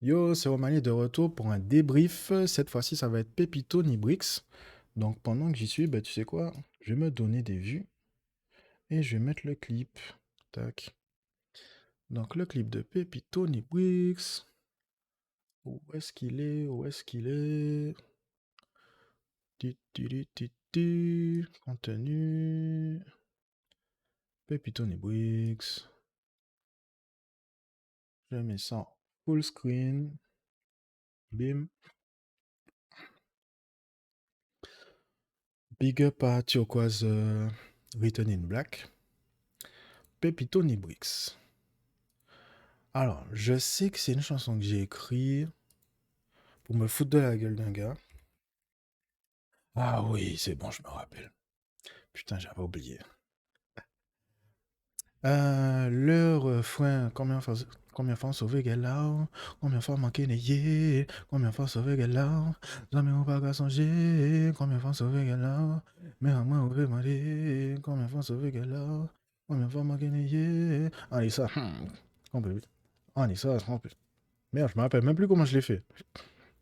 Yo, c'est Romani de retour pour un débrief. Cette fois-ci, ça va être Pépito Nibrix. Donc, pendant que j'y suis, bah, tu sais quoi? Je vais me donner des vues et je vais mettre le clip. Tac. Donc, le clip de Pépito Nibrix. Où est-ce qu'il est? Où est-ce qu'il est? Contenu. Pépito Nibrix. Je mets ça en full screen. Bim. Big up à Turquoise Written in Black. Pépito Nibrix. Alors, je sais que c'est une chanson que j'ai écrite pour me foutre de la gueule d'un gars. Ah oui, c'est bon, je me rappelle. Putain, j'avais oublié. Le refrain, combien de fois sauver Gala, combien de fois manquer Neye, combien de fois sauver Gala, jamais on va pas songer, combien de fois sauver Gala, mais à moi on veut demander, combien de fois sauver Gala, combien de fois manquer Neye. Allez, ça, on peut. Allez, ça, on peut. Merde, je me rappelle même plus comment je l'ai fait.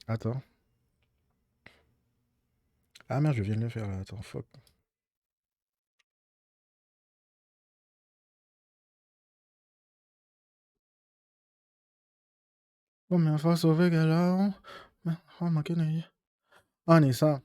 Attends. Ah merde, je viens de le faire là, attends, fuck. Combien de fois sauvé Gala, oh ma quenouille. Ah, on est ça.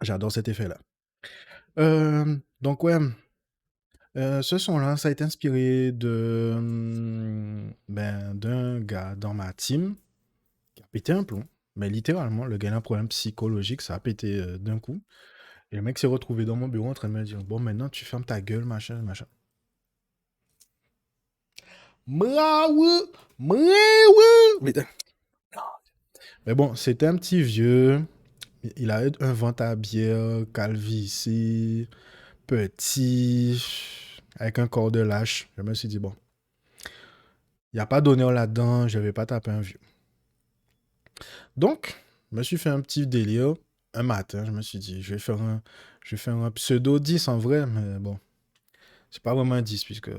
J'adore cet effet-là. Donc ouais, ce son-là, ça a été inspiré d'un gars dans ma team qui a pété un plomb. Mais littéralement, le gars a un problème psychologique, ça a pété d'un coup. Et le mec s'est retrouvé dans mon bureau en train de me dire, bon, maintenant tu fermes ta gueule, machin, machin. Mraouh, mraouh. Mais bon, c'était un petit vieux. Il a un ventre à bière, calvitie, petit, avec un corps de lâche. Je me suis dit, bon, il n'y a pas d'honneur là-dedans, je vais pas taper un vieux. Donc, je me suis fait un petit délire. Un matin, je me suis dit, je vais faire un pseudo 10 en vrai, mais bon, c'est pas vraiment un 10 puisque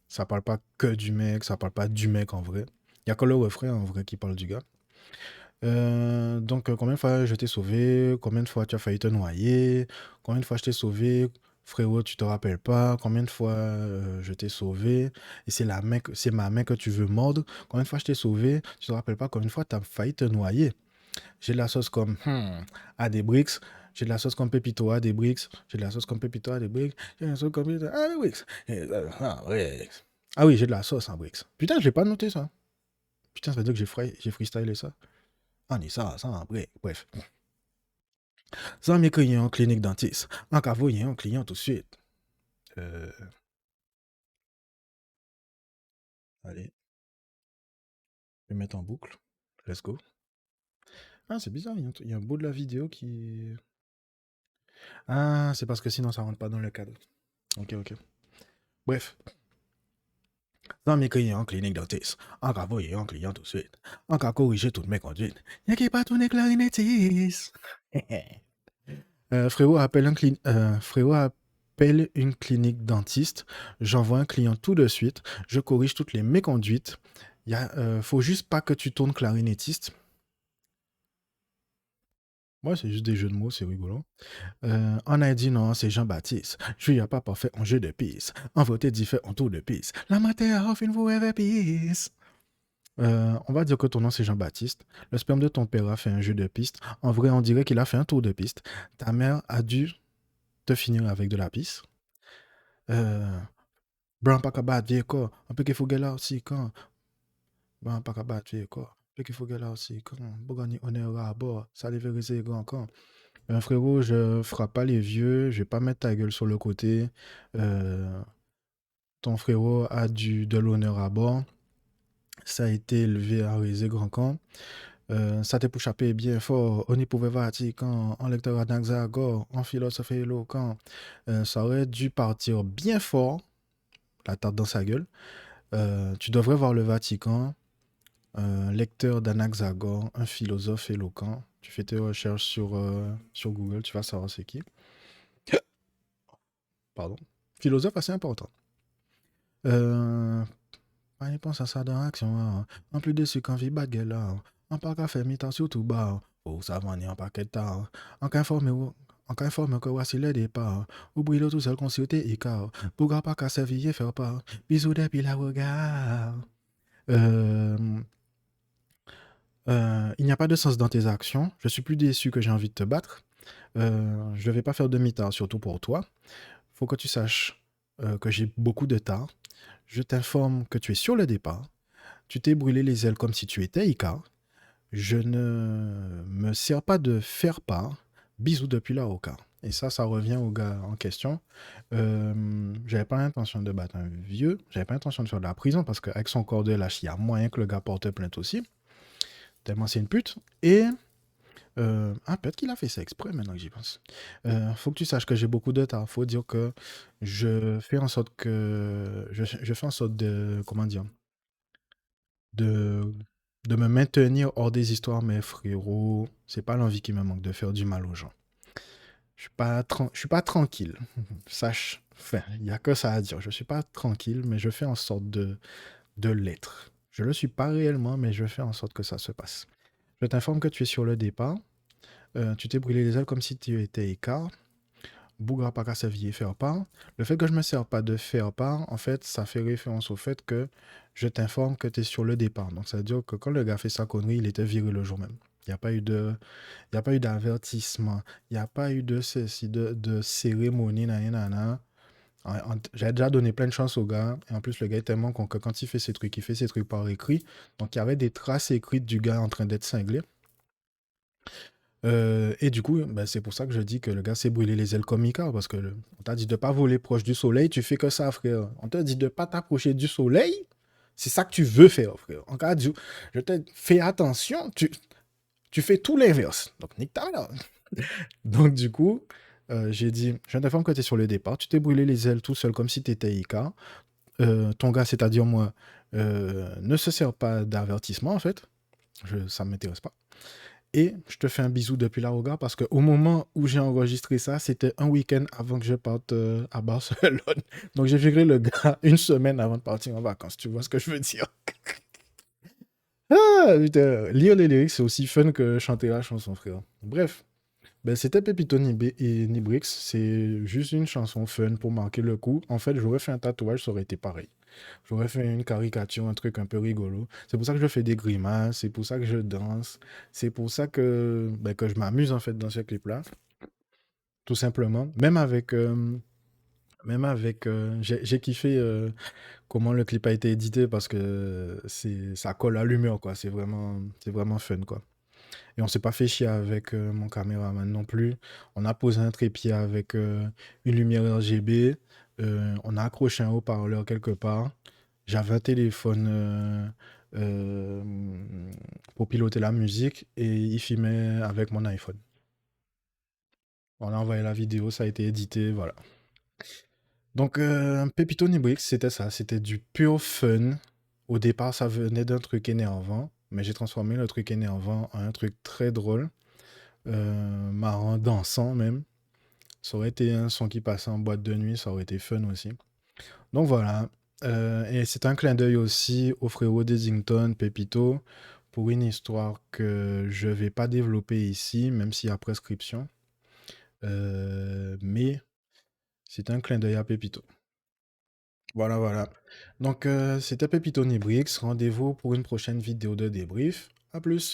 ça parle pas que du mec, ça parle pas du mec en vrai. Il y a que le refrain en vrai qui parle du gars. Donc, combien de fois je t'ai sauvé? Combien de fois tu as failli te noyer? Combien de fois je t'ai sauvé? Frérot, tu te rappelles pas? Combien de fois je t'ai sauvé? Et c'est ma main que tu veux mordre? Combien de fois je t'ai sauvé? Tu te rappelles pas? Combien de fois tu as failli te noyer? J'ai de la sauce comme à des bricks. J'ai de la sauce comme Pépito à des bricks. J'ai de la sauce comme Pépito à des bricks. J'ai de la sauce comme Pépito à des bricks. Ah oui, j'ai de la sauce en bricks. Putain, j'ai pas noté ça. Putain, ça veut dire que j'ai freestylé ça. Ah, ni ça en break. Bref. Sans mes clients en clinique dentiste. En cas vous, un client tout de suite. Allez, je vais mettre en boucle. Let's go. Ah, c'est bizarre, il y a un bout de la vidéo qui... Ah, c'est parce que sinon ça rentre pas dans le cadre. Ok, ok. Bref. Sans mes clients en clinique dentiste. En cas vous, un client tout de suite. En cas corriger toutes mes conduites. Y'a qui pas tourné clarinettiste. Frérot appelle une clinique dentiste. J'envoie un client tout de suite. Je corrige toutes les méconduites. Faut juste pas que tu tournes clarinettiste. Ouais, c'est juste des jeux de mots, c'est rigolo. On a dit non, c'est Jean-Baptiste. Je n'y a pas parfait en jeu de piste. En voté diffère en tour de piste. La matière offre une forever peace. On va dire que ton nom c'est Jean-Baptiste. Le sperme de ton père a fait un jeu de piste. En vrai, on dirait qu'il a fait un tour de piste. Ta mère a dû te finir avec de la piste. Euh, Bran pas capable de quoi. Un peu qu'il faut gagner là aussi quand. Bran pas capable de quoi. Un peu qu'il faut gagner là aussi quand. Pour gagner honneur à bord. Ça les fait grand quand. Frérot, je frappe pas les vieux. Je vais pas mettre ta gueule sur le côté. Euh, Ton frérot a de l'honneur à bord. Ça a été élevé à Rézé Grand Camp. Ça te pour chapé bien fort. On y pouvait Vatican, en lecteur à Naxagor, en philosophe éloquent. Ça aurait dû partir bien fort, la tarte dans sa gueule. Tu devrais voir le Vatican. lecteur d'Anaxagore, un philosophe éloquent. Tu fais tes recherches sur Google, tu vas savoir c'est qui. Pardon. Philosophe assez important. Pas y pense à ça dans l'action. Hein. En plus de ce qu'en vie baguette là. En pas qu'à faire mi-temps sur tout bas. Oh, ça va ni en paquet de temps. En qu'à informer en cas informe que voici le départ. Oublie le tout seul consulter et car. Pourquoi pas qu'à servir faire part. Bisous depuis la regard. Euh, il n'y a pas de sens dans tes actions. Je suis plus déçu que j'ai envie de te battre. Je ne vais pas faire demi-tard, surtout pour toi. Faut que tu saches que j'ai beaucoup de tard. Je t'informe que tu es sur le départ. Tu t'es brûlé les ailes comme si tu étais Ika. Je ne me sers pas de faire part. Bisous depuis la Oka. Et ça revient au gars en question. J'avais pas l'intention de battre un vieux. J'avais pas l'intention de faire de la prison parce qu'avec son corps de lâche, il y a moyen que le gars porte plainte aussi. Tellement c'est une pute. Et peut-être qu'il a fait ça exprès maintenant que j'y pense. Faut que tu saches que j'ai beaucoup de temps. Faut dire que je fais en sorte que. Je fais en sorte de. Comment dire? De, de me maintenir hors des histoires, mais frérot, c'est pas l'envie qui me manque de faire du mal aux gens. Je suis pas tranquille. Sache. Enfin, il n'y a que ça à dire. Je suis pas tranquille, mais je fais en sorte de l'être. Je le suis pas réellement, mais je fais en sorte que ça se passe. Je t'informe que tu es sur le départ. Tu t'es brûlé les ailes comme si tu étais écart. Bougra pas qu'à servir faire part. Le fait que je me sers pas de faire part, en fait, ça fait référence au fait que je t'informe que tu es sur le départ. Donc, ça veut dire que quand le gars fait sa connerie, il était viré le jour même. Il n'y a pas eu il y a pas eu d'avertissement. Il n'y a pas eu de ceci, de cérémonie, nanana. J'avais déjà donné plein de chances au gars. Et en plus, le gars est tellement con que quand il fait ses trucs, il fait ses trucs par écrit. Donc, il y avait des traces écrites du gars en train d'être cinglé. Et du coup, bah, c'est pour ça que je dis que le gars s'est brûlé les ailes comme Mika, parce que on t'a dit de pas voler proche du soleil, tu fais que ça, frère. On t'a dit de pas t'approcher du soleil, c'est ça que tu veux faire, frère. En cas de, je te fais attention, tu fais tout l'inverse. Donc, nique ta mère. Donc, du coup, j'ai dit, je t'informe que tu es sur le départ, tu t'es brûlé les ailes tout seul comme si tu étais Ika. Ton gars, c'est-à-dire moi, ne se sert pas d'avertissement, en fait. Ça ne m'intéresse pas. Et je te fais un bisou depuis la regard parce qu'au moment où j'ai enregistré ça, c'était un week-end avant que je parte à Barcelone. Donc j'ai viré le gars une semaine avant de partir en vacances. Tu vois ce que je veux dire? Ah, putain, lire les lyrics, c'est aussi fun que chanter la chanson, frère. Bref, ben, c'était Pépito et Nibrix. C'est juste une chanson fun pour marquer le coup. En fait, j'aurais fait un tatouage, ça aurait été pareil. J'aurais fait une caricature, un truc un peu rigolo. C'est pour ça que je fais des grimaces, c'est pour ça que je danse, c'est pour ça que je m'amuse en fait dans ce clip-là, tout simplement. J'ai kiffé comment le clip a été édité parce que ça colle à l'humeur, quoi. C'est vraiment fun, quoi. Et on s'est pas fait chier avec mon caméraman non plus. On a posé un trépied avec une lumière RGB. On a accroché un haut-parleur quelque part. J'avais un téléphone euh, pour piloter la musique et il filmait avec mon iPhone. On a envoyé la vidéo, ça a été édité, voilà. Donc, Pépito Nibrix, c'était ça. C'était du pur fun. Au départ, ça venait d'un truc énervant, mais j'ai transformé le truc énervant en un truc très drôle, marrant, dansant même. Ça aurait été un son qui passait en boîte de nuit, ça aurait été fun aussi. Donc voilà. Et c'est un clin d'œil aussi au frérot d'Eddington, Pépito, pour une histoire que je vais pas développer ici, même s'il y a prescription. Mais c'est un clin d'œil à Pépito. Voilà, voilà. Donc, c'était Pépito Nibrix. Rendez-vous pour une prochaine vidéo de débrief. À plus.